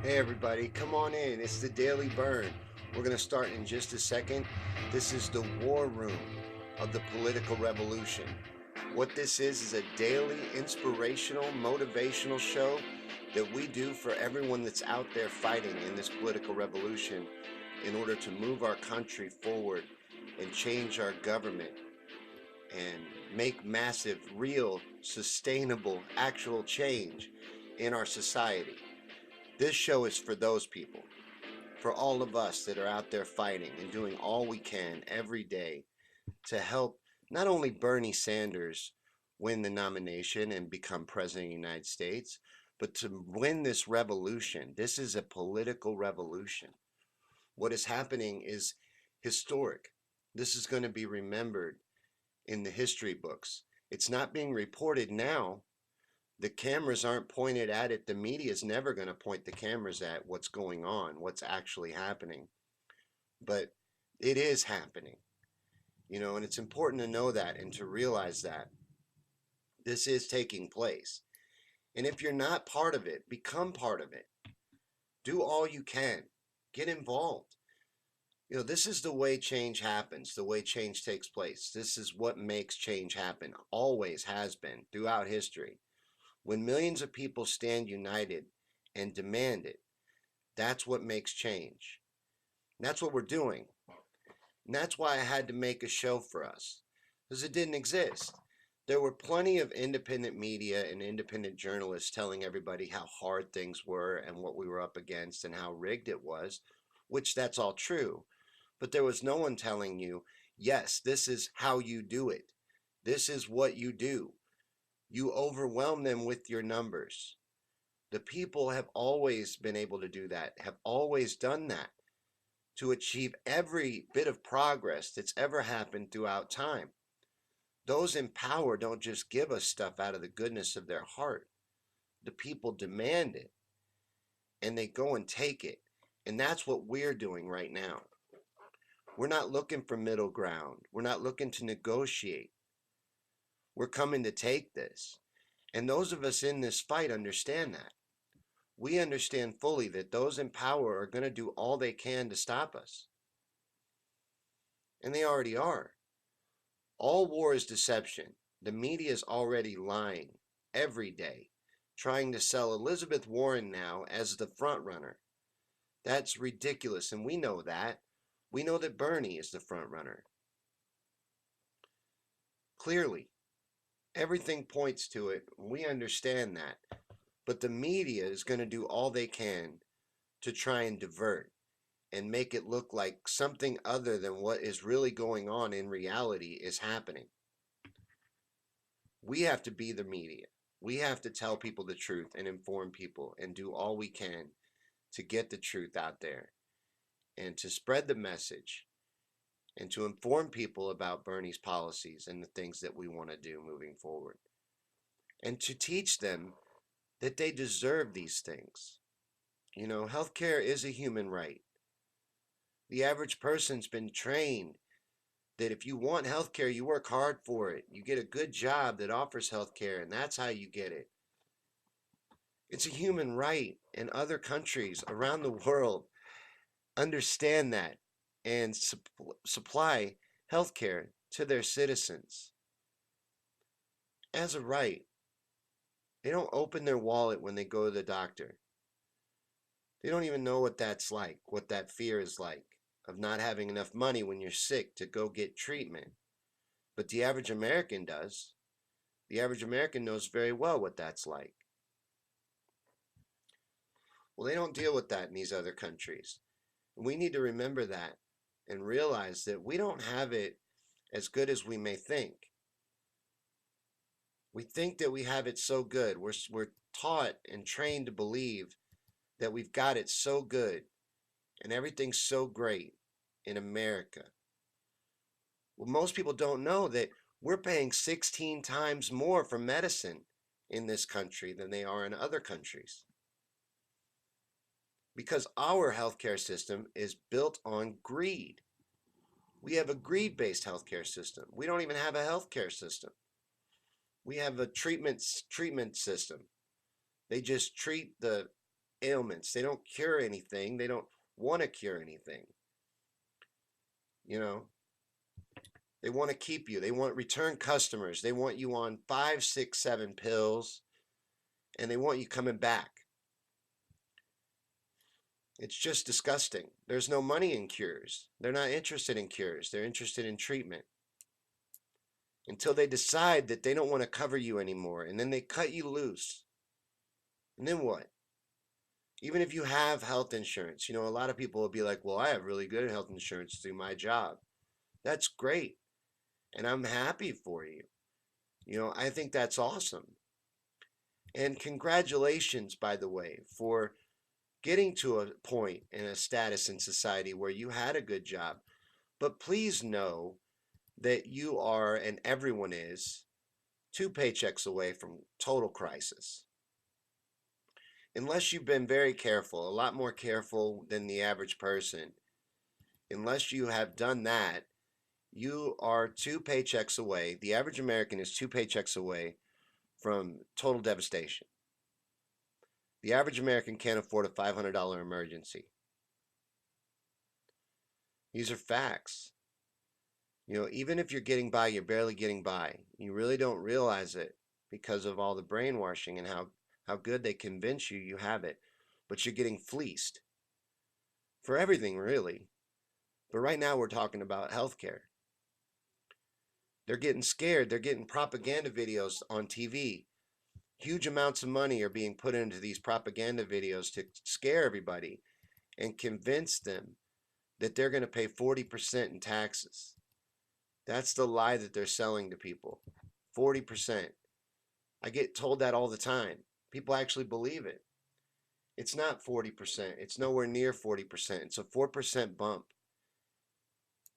Hey everybody, come on in. It's the Daily Bern. We're going to start in just a second. This is the war room of the political revolution. What this is a daily inspirational, motivational show that we do for everyone that's out there fighting in this political revolution in order to move our country forward and change our government and make massive, real, sustainable, actual change in our society. This show is for those people, for all of us that are out there fighting and doing all we can every day to help not only Bernie Sanders win the nomination and become president of the United States, but to win this revolution. This is a political revolution. What is happening is historic. This is going to be remembered in the history books. It's not being reported now. The cameras aren't pointed at it. The media is never going to point the cameras at what's going on, what's actually happening. But it is happening, and it's important to know that and to realize that this is taking place. And if you're not part of it, become part of it. Do all you can. Get involved. This is the way change happens, the way change takes place. This is what makes change happen, always has been throughout history. When millions of people stand united and demand it, that's what makes change. And that's what we're doing. And that's why I had to make a show for us, because it didn't exist. There were plenty of independent media and independent journalists telling everybody how hard things were and what we were up against and how rigged it was, which that's all true. But there was no one telling you, yes, this is how you do it. This is what you do. You overwhelm them with your numbers. The people have always been able to do that, have always done that to achieve every bit of progress that's ever happened throughout time. Those in power don't just give us stuff out of the goodness of their heart. The people demand it, and they go and take it. And that's what we're doing right now. We're not looking for middle ground. We're not looking to negotiate. We're coming to take this. And those of us in this fight understand that. We understand fully that those in power are going to do all they can to stop us. And they already are. All war is deception. The media is already lying every day, trying to sell Elizabeth Warren now as the front runner. That's ridiculous, and we know that. We know that Bernie is the front runner. Clearly, everything points to it. We understand that. But the media is going to do all they can to try and divert and make it look like something other than what is really going on in reality is happening. We have to be the media. We have to tell people the truth and inform people and do all we can to get the truth out there and to spread the message and to inform people about Bernie's policies and the things that we want to do moving forward, and to teach them that they deserve these things. Healthcare is a human right. The average person's been trained that if you want healthcare, you work hard for it. You get a good job that offers healthcare, and that's how you get it. It's a human right, and other countries around the world understand that and supply healthcare to their citizens as a right. They don't open their wallet when they go to the doctor. They don't even know what that's like, what that fear is like of not having enough money when you're sick to go get treatment. But the average American does. The average American knows very well what that's like. Well, they don't deal with that in these other countries. And we need to remember that and realize that we don't have it as good as we may think. We think that we have it so good. We're taught and trained to believe that we've got it so good and everything's so great in America. Well, most people don't know that we're paying 16 times more for medicine in this country than they are in other countries. Because our healthcare system is built on greed. We have a greed-based healthcare system. We don't even have a healthcare system. We have a treatment system. They just treat the ailments. They don't cure anything. They don't want to cure anything. You know, they want to keep you. They want return customers. They want you on 5, 6, 7 pills, and they want you coming back. It's just disgusting. There's no money in cures. They're not interested in cures. They're interested in treatment until they decide that they don't want to cover you anymore. And then they cut you loose. And then what? Even if you have health insurance, a lot of people will be like, well, I have really good health insurance through my job. That's great. And I'm happy for you. I think that's awesome. And congratulations, by the way, for getting to a point in a status in society where you had a good job. But please know that you are, and everyone is, 2 paychecks away from total crisis. Unless you've been very careful, a lot more careful than the average person, unless you have done that, you are 2 paychecks away. The average American is 2 paychecks away from total devastation. The average American can't afford a $500 emergency. These are facts. Even if you're getting by, you're barely getting by. You really don't realize it because of all the brainwashing and how good they convince you have it. But you're getting fleeced for everything, really. But right now we're talking about healthcare. They're getting scared. They're getting propaganda videos on TV. Huge amounts of money are being put into these propaganda videos to scare everybody and convince them that they're going to pay 40% in taxes. That's the lie that they're selling to people. 40%. I get told that all the time. People actually believe it. It's not 40%. It's nowhere near 40%. It's a 4% bump.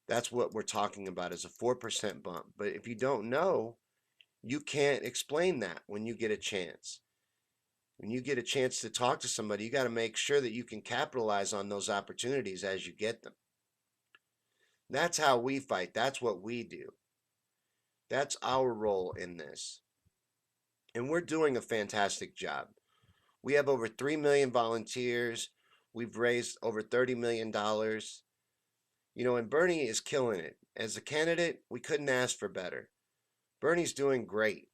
That's what we're talking about, is a 4% bump. But if you don't know, you can't explain that when you get a chance. When you get a chance to talk to somebody, you got to make sure that you can capitalize on those opportunities as you get them. That's how we fight. That's what we do. That's our role in this. And we're doing a fantastic job. We have over 3 million volunteers. We've raised over $30 million. And Bernie is killing it. As a candidate, we couldn't ask for better. Bernie's doing great.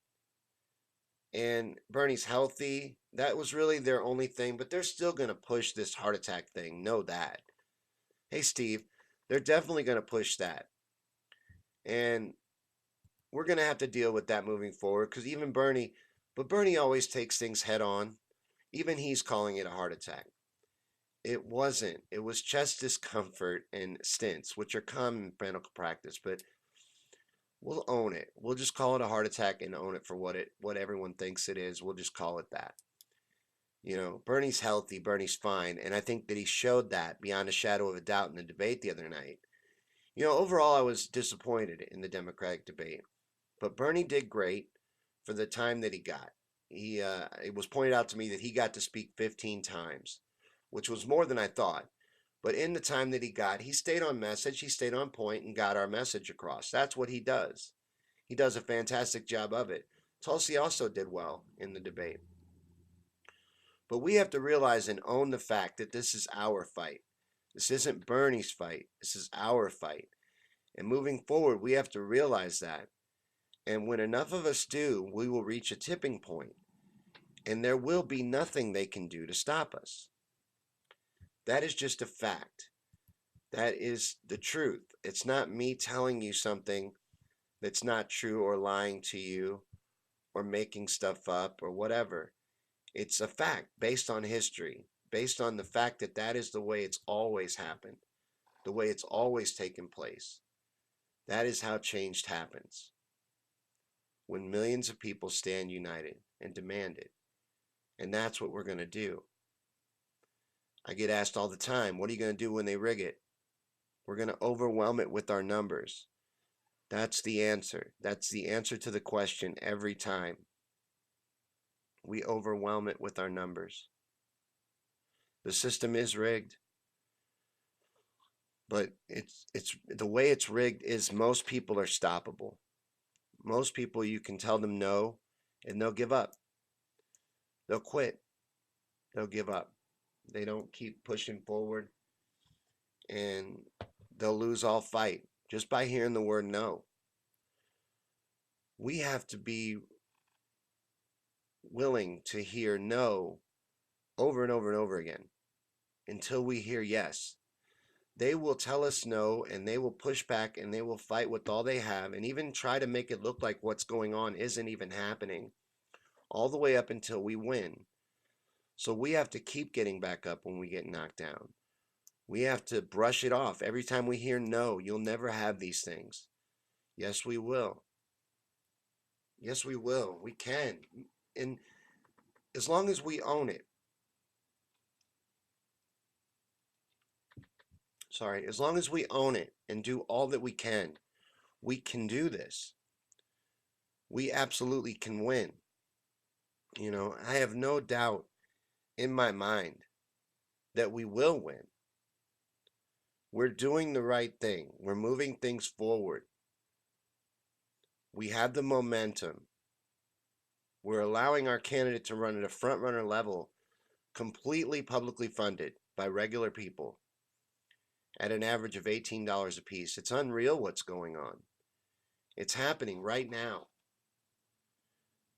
And Bernie's healthy. That was really their only thing, but they're still going to push this heart attack thing. Know that. Hey, Steve, they're definitely going to push that. And we're going to have to deal with that moving forward, because even Bernie, but Bernie always takes things head on. Even he's calling it a heart attack. It wasn't. It was chest discomfort and stents, which are common medical practice, but we'll own it. We'll just call it a heart attack and own it for what everyone thinks it is. We'll just call it that. Bernie's healthy, Bernie's fine, and I think that he showed that beyond a shadow of a doubt in the debate the other night. Overall I was disappointed in the Democratic debate, but Bernie did great for the time that he got. It was pointed out to me that he got to speak 15 times, which was more than I thought. But in the time that he got, he stayed on message, he stayed on point, and got our message across. That's what he does. He does a fantastic job of it. Tulsi also did well in the debate. But we have to realize and own the fact that this is our fight. This isn't Bernie's fight. This is our fight. And moving forward, we have to realize that. And when enough of us do, we will reach a tipping point, and there will be nothing they can do to stop us. That is just a fact. That is the truth. It's not me telling you something that's not true or lying to you or making stuff up or whatever. It's a fact based on history, based on the fact that that is the way it's always happened, the way it's always taken place. That is how change happens. When millions of people stand united and demand it. And that's what we're going to do. I get asked all the time, what are you going to do when they rig it? We're going to overwhelm it with our numbers. That's the answer. That's the answer to the question every time. We overwhelm it with our numbers. The system is rigged. But it's the way it's rigged is most people are stoppable. Most people, you can tell them no, and they'll give up. They'll quit. They'll give up. They don't keep pushing forward, and they'll lose all fight just by hearing the word no. We have to be willing to hear no over and over and over again until we hear yes. They will tell us no, and they will push back, and they will fight with all they have, and even try to make it look like what's going on isn't even happening, all the way up until we win. So we have to keep getting back up when we get knocked down. We have to brush it off. Every time we hear no, you'll never have these things. Yes, we will. Yes, we will. We can. And as long as we own it, as long as we own it and do all that we can do this. We absolutely can win. I have no doubt in my mind that we will win. We're doing the right thing. We're moving things forward. We have the momentum. We're allowing our candidate to run at a front runner level, completely publicly funded by regular people at an average of $18 a piece. It's unreal what's going on. It's happening right now.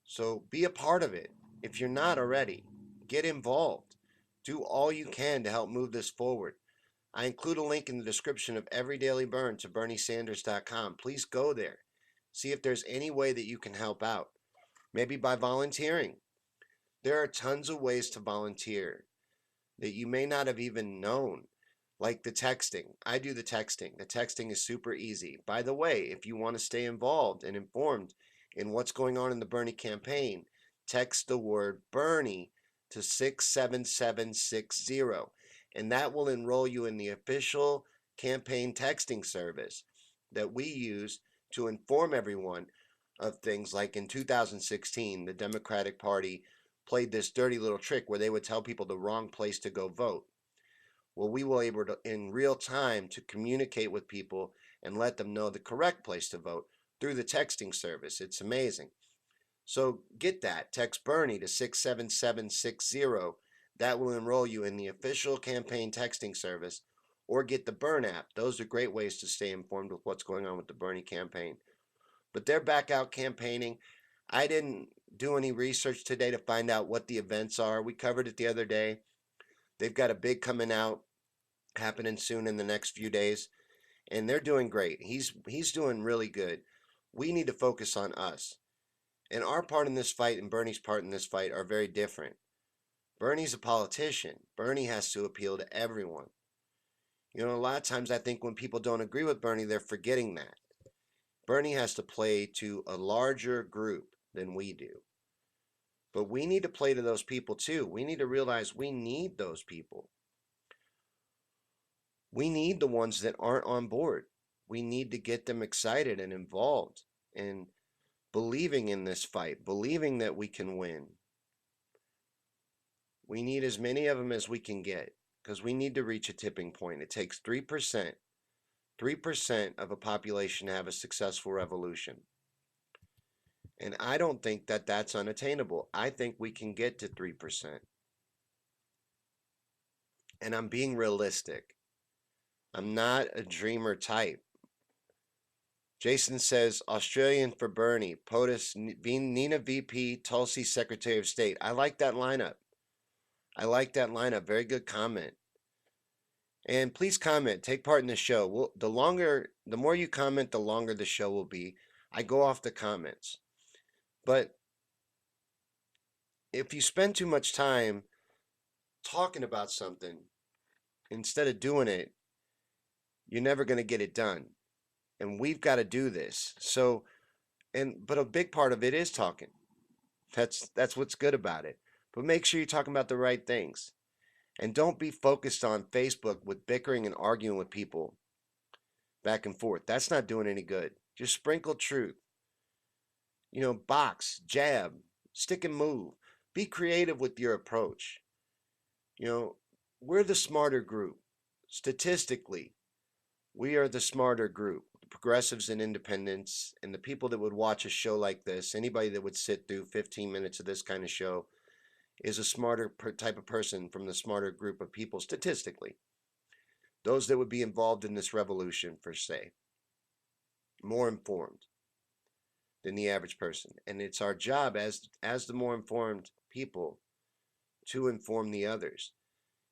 So be a part of it. If you're not already, get involved. Do all you can to help move this forward. I include a link in the description of every Daily Bern to BernieSanders.com. Please go there. See if there's any way that you can help out. Maybe by volunteering. There are tons of ways to volunteer that you may not have even known, like the texting. I do the texting. The texting is super easy. By the way, if you want to stay involved and informed in what's going on in the Bernie campaign, text the word Bernie to 67760, and that will enroll you in the official campaign texting service that we use to inform everyone of things like in 2016, the Democratic Party played this dirty little trick where they would tell people the wrong place to go vote. Well, we were able to, in real time, to communicate with people and let them know the correct place to vote through the texting service. It's amazing. So get that. Text Bernie to 67760. That will enroll you in the official campaign texting service, or get the Bern app. Those are great ways to stay informed with what's going on with the Bernie campaign. But they're back out campaigning. I didn't do any research today to find out what the events are. We covered it the other day. They've got a big coming out happening soon in the next few days, and they're doing great. He's doing really good. We need to focus on us. And our part in this fight and Bernie's part in this fight are very different. Bernie's a politician. Bernie has to appeal to everyone. A lot of times I think when people don't agree with Bernie, they're forgetting that. Bernie has to play to a larger group than we do. But we need to play to those people too. We need to realize we need those people. We need the ones that aren't on board. We need to get them excited and involved and believing in this fight, believing that we can win. We need as many of them as we can get because we need to reach a tipping point. It takes 3%, 3% of a population to have a successful revolution. And I don't think that that's unattainable. I think we can get to 3%. And I'm being realistic. I'm not a dreamer type. Jason says, Australian for Bernie, POTUS, Nina VP, Tulsi Secretary of State. I like that lineup. Very good comment. And please comment. Take part in the show. The more you comment, the longer the show will be. I go off the comments. But if you spend too much time talking about something instead of doing it, you're never going to get it done. And we've got to do this. But a big part of it is talking. That's what's good about it. But make sure you're talking about the right things. And don't be focused on Facebook with bickering and arguing with people back and forth. That's not doing any good. Just sprinkle truth. Box, jab, stick and move. Be creative with your approach. We're the smarter group. Statistically, we are the smarter group. The progressives and independents and the people that would watch a show like this, anybody that would sit through 15 minutes of this kind of show, is a smarter type of person from the smarter group of people statistically. Those that would be involved in this revolution, per se, more informed than the average person. And it's our job as the more informed people to inform the others.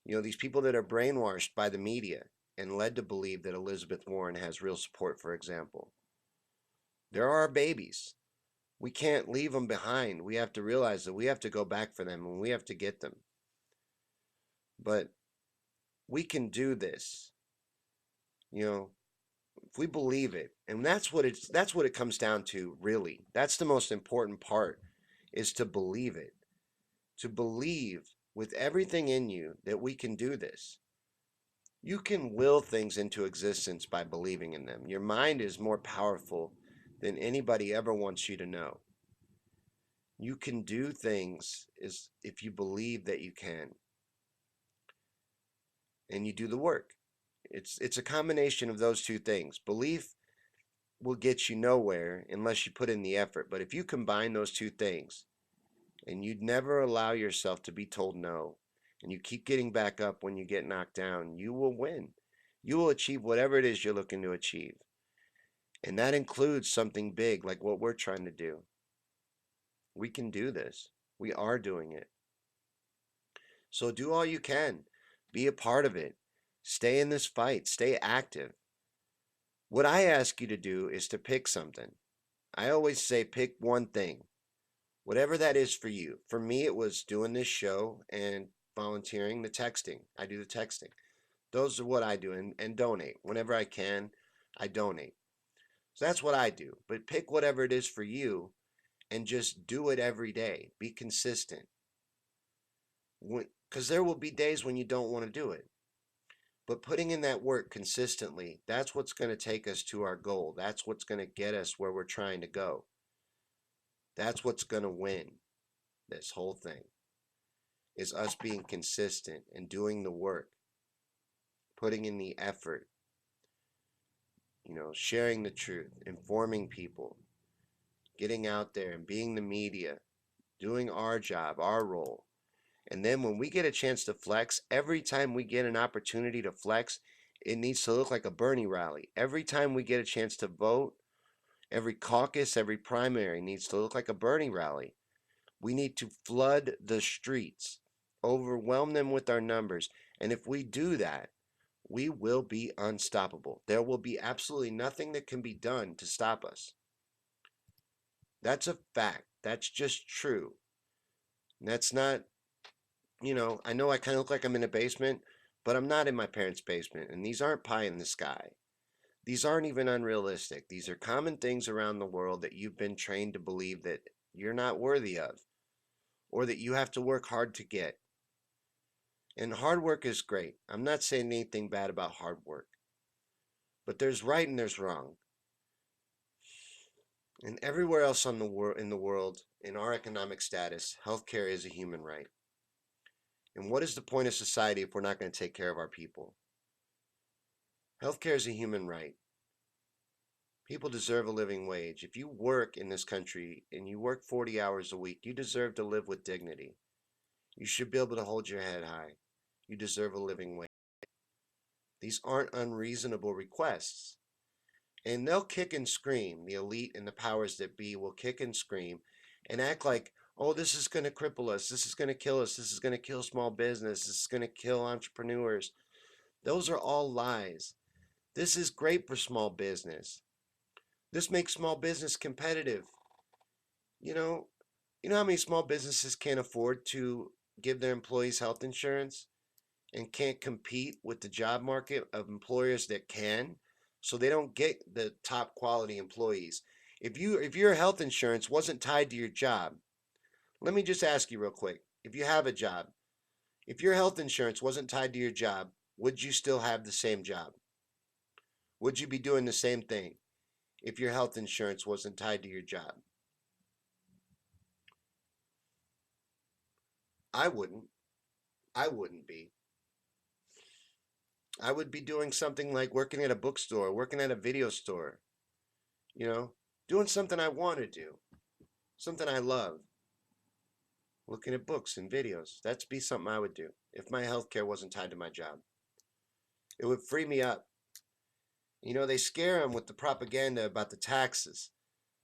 These people that are brainwashed by the media and led to believe that Elizabeth Warren has real support, for example. They're our babies. We can't leave them behind. We have to realize that we have to go back for them and we have to get them. But we can do this. If we believe it, and that's what it comes down to, really. That's the most important part, is to believe it. To believe with everything in you that we can do this. You can will things into existence by believing in them. Your mind is more powerful than anybody ever wants you to know. You can do things if you believe that you can. And you do the work. It's a combination of those two things. Belief will get you nowhere unless you put in the effort. But if you combine those two things and you'd never allow yourself to be told no, and you keep getting back up when you get knocked down, you will win. You will achieve whatever it is you're looking to achieve. And that includes something big like what we're trying to do. We can do this. We are doing it. So do all you can. Be a part of it. Stay in this fight. Stay active. What I ask you to do is to pick something. I always say pick one thing, whatever that is for you. For me, it was doing this show and volunteering, the texting. I do the texting. Those are what I do, and donate. Whenever I can, I donate. So that's what I do. But pick whatever it is for you and just do it every day. Be consistent. Because there will be days when you don't want to do it. But putting in that work consistently, that's what's going to take us to our goal. That's what's going to get us where we're trying to go. That's what's going to win this whole thing, is us being consistent and doing the work, putting in the effort, sharing the truth, informing people, getting out there and being the media, doing our job, our role. And then when we get a chance to flex, every time we get an opportunity to flex, it needs to look like a Bernie rally. Every time we get a chance to vote, every caucus, every primary needs to look like a Bernie rally. We need to flood the streets, overwhelm them with our numbers. And if we do that, we will be unstoppable. There will be absolutely nothing that can be done to stop us. That's a fact. That's just true. And that's not, I know I kind of look like I'm in a basement, but I'm not in my parents' basement. And these aren't pie in the sky. These aren't even unrealistic. These are common things around the world that you've been trained to believe that you're not worthy of, or that you have to work hard to get. And hard work is great. I'm not saying anything bad about hard work. But there's right and there's wrong. And everywhere else in the world, in our economic status, healthcare is a human right. And what is the point of society if we're not going to take care of our people? Healthcare is a human right. People deserve a living wage. If you work in this country and you work 40 hours a week, you deserve to live with dignity. You should be able to hold your head high. You deserve a living wage. These aren't unreasonable requests. And they'll kick and scream. The elite and the powers that be will kick and scream and act like, oh, this is going to cripple us. This is going to kill us. This is going to kill small business. This is going to kill entrepreneurs. Those are all lies. This is great for small business. This makes small business competitive. You know how many small businesses can't afford to give their employees health insurance and can't compete with the job market of employers that can? So they don't get the top quality employees. If your health insurance wasn't tied to your job, let me just ask you real quick. If you have a job, if your health insurance wasn't tied to your job, would you still have the same job? Would you be doing the same thing if your health insurance wasn't tied to your job? I wouldn't. I wouldn't be. I would be doing something like working at a bookstore, working at a video store, doing something I want to do, something I love. looking at books and videos. That'd be something I would do if my healthcare wasn't tied to my job. It would free me up. They scare them with the propaganda about the taxes,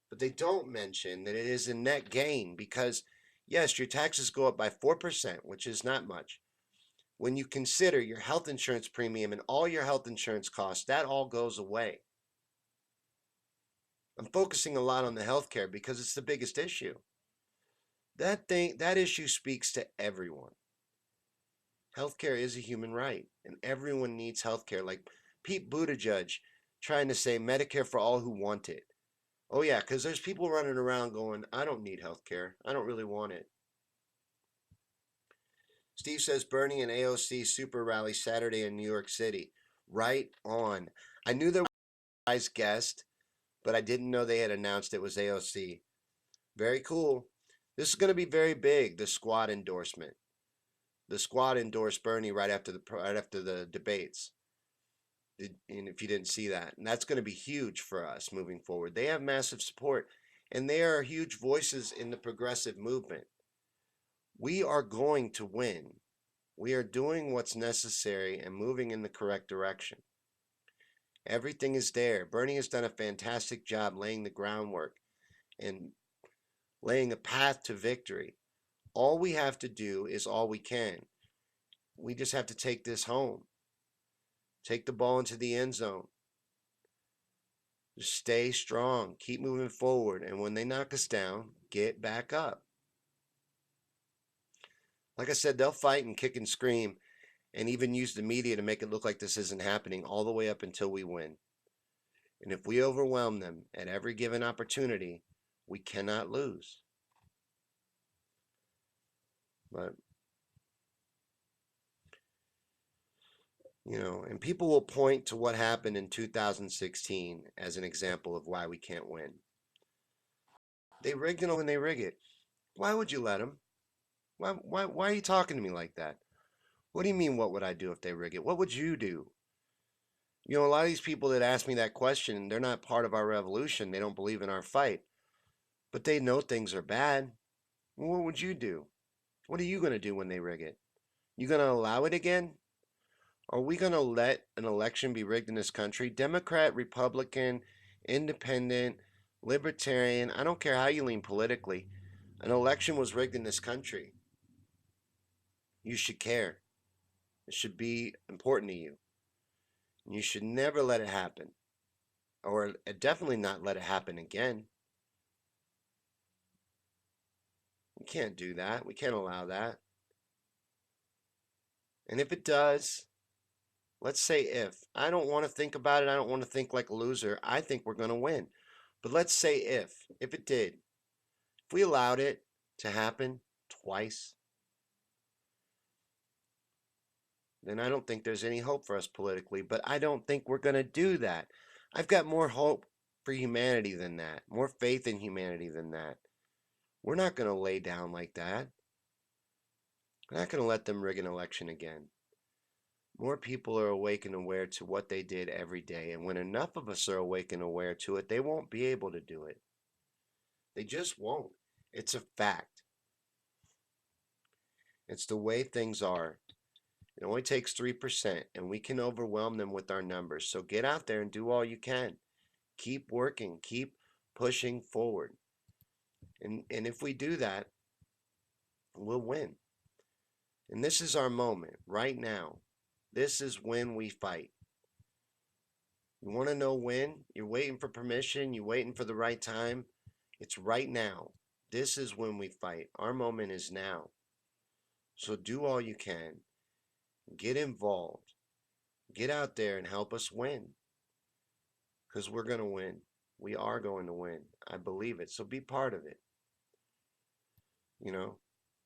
but they don't mention that it is a net gain because, yes, your taxes go up by 4%, which is not much. When you consider your health insurance premium and all your health insurance costs, that all goes away. I'm focusing a lot on the healthcare because it's the biggest issue. That issue speaks to everyone. Healthcare is a human right, and everyone needs healthcare. Like Pete Buttigieg trying to say Medicare for all who want it. Oh yeah, because there's people running around going, I don't need healthcare. I don't really want it. Steve says Bernie and AOC super rally Saturday in New York City. Right on. I knew there was a surprise guest, but I didn't know they had announced it was AOC. Very cool. This is going to be very big, the squad endorsement. The squad endorsed Bernie right after the debates. And if you didn't see that, and that's going to be huge for us moving forward. They have massive support, and they are huge voices in the progressive movement. We are going to win. We are doing what's necessary and moving in the correct direction. Everything is there. Bernie has done a fantastic job laying the groundwork and laying a path to victory. All we have to do is all we can. We just have to take this home. Take the ball into the end zone. Just stay strong. Keep moving forward. And when they knock us down, get back up. Like I said, they'll fight and kick and scream and even use the media to make it look like this isn't happening all the way up until we win. And if we overwhelm them at every given opportunity, we cannot lose. But, and people will point to what happened in 2016 as an example of why we can't win. They rigged it when they rig it. Why would you let them? Why are you talking to me like that? What do you mean, what would I do if they rig it? What would you do? A lot of these people that ask me that question, they're not part of our revolution. They don't believe in our fight. But they know things are bad. Well, what would you do? What are you going to do when they rig it? You going to allow it again? Are we going to let an election be rigged in this country? Democrat, Republican, independent, libertarian, I don't care how you lean politically. An election was rigged in this country. You should care. It should be important to you. You should never let it happen. Or definitely not let it happen again. We can't do that. We can't allow that. And if it does, let's say if. I don't want to think about it. I don't want to think like a loser. I think we're going to win. But let's say if it did, if we allowed it to happen twice, then I don't think there's any hope for us politically. But I don't think we're going to do that. I've got more hope for humanity than that, more faith in humanity than that. We're not going to lay down like that. We're not going to let them rig an election again. More people are awake and aware to what they did every day. And when enough of us are awake and aware to it, they won't be able to do it. They just won't. It's a fact. It's the way things are. It only takes 3%, and we can overwhelm them with our numbers. So get out there and do all you can. Keep working. Keep pushing forward. And if we do that, we'll win. And this is our moment right now. This is when we fight. You want to know when? You're waiting for permission. You're waiting for the right time. It's right now. This is when we fight. Our moment is now. So do all you can. Get involved. Get out there and help us win. Because we're going to win. We are going to win. I believe it. So be part of it.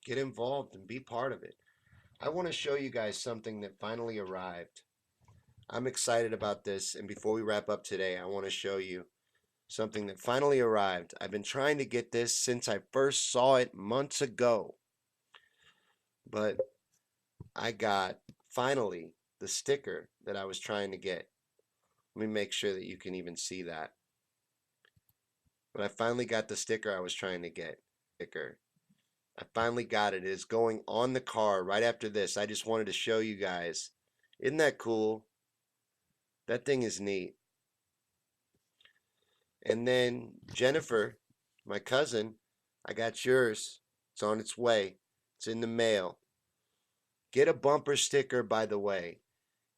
Get involved and be part of it. I want to show you guys something that finally arrived. I'm excited about this. And before we wrap up today, I want to show you something that finally arrived. I've been trying to get this since I first saw it months ago. But I got, finally, the sticker that I was trying to get. Let me make sure that you can even see that. But I finally got the sticker I was trying to get. Sticker. I finally got it. It is going on the car right after this. I just wanted to show you guys. Isn't that cool? That thing is neat. And then Jennifer, my cousin, I got yours. It's on its way. It's in the mail. Get a bumper sticker, by the way.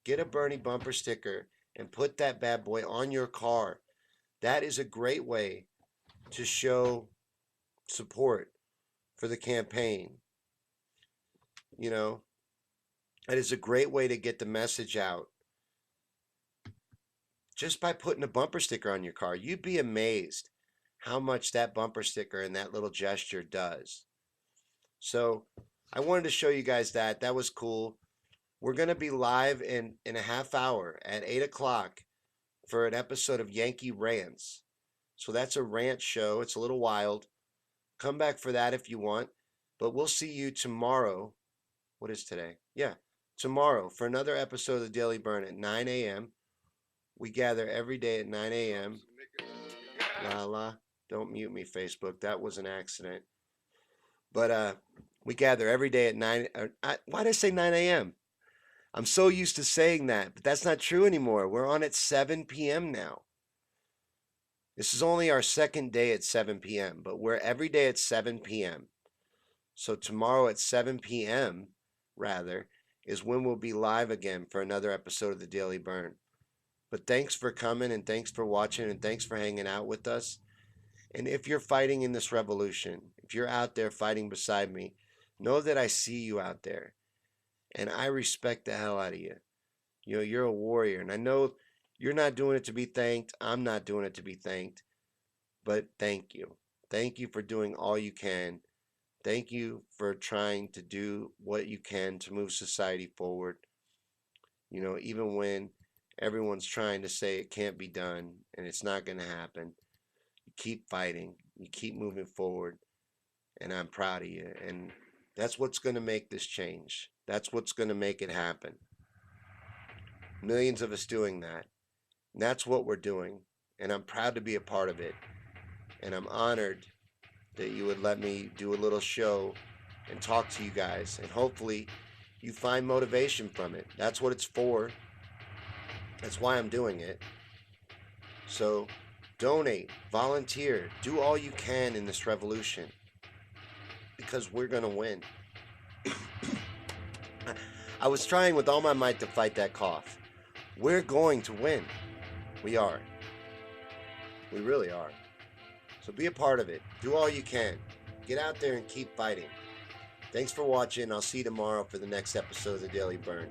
Get a Bernie bumper sticker and put that bad boy on your car. That is a great way to show support for the campaign. You know, that is a great way to get the message out just by putting a bumper sticker on your car. You'd be amazed how much that bumper sticker and that little gesture does. So I wanted to show you guys that. That was cool. We're going to be live in a half hour at 8 o'clock for an episode of Yankee Rants. So that's a rant show. It's a little wild. Come back for that if you want. But we'll see you tomorrow. What is today? Yeah, tomorrow for another episode of the Daily Bern at 9 a.m. We gather every day at 9 a.m. La la. Don't mute me, Facebook. That was an accident. But we gather every day at 9. Why did I say 9 a.m.? I'm so used to saying that, but that's not true anymore. We're on at 7 p.m. now. This is only our second day at 7 p.m., but we're every day at 7 p.m. So tomorrow at 7 p.m., rather, is when we'll be live again for another episode of the Daily Bern. But thanks for coming, and thanks for watching, and thanks for hanging out with us. And if you're fighting in this revolution, if you're out there fighting beside me, know that I see you out there. And I respect the hell out of you. You know, you're a warrior. And I know you're not doing it to be thanked. I'm not doing it to be thanked. But thank you. Thank you for doing all you can. Thank you for trying to do what you can to move society forward. You know, even when everyone's trying to say it can't be done and it's not going to happen, you keep fighting. You keep moving forward. And I'm proud of you. And that's what's going to make this change. That's what's going to make it happen. Millions of us doing that. And that's what we're doing. And I'm proud to be a part of it. And I'm honored that you would let me do a little show and talk to you guys. And hopefully you find motivation from it. That's what it's for. That's why I'm doing it. So donate, volunteer, do all you can in this revolution. Because we're going to win. I was trying with all my might to fight that cough. We're going to win. We are. We really are. So be a part of it. Do all you can. Get out there and keep fighting. Thanks for watching. I'll see you tomorrow for the next episode of the Daily Bern.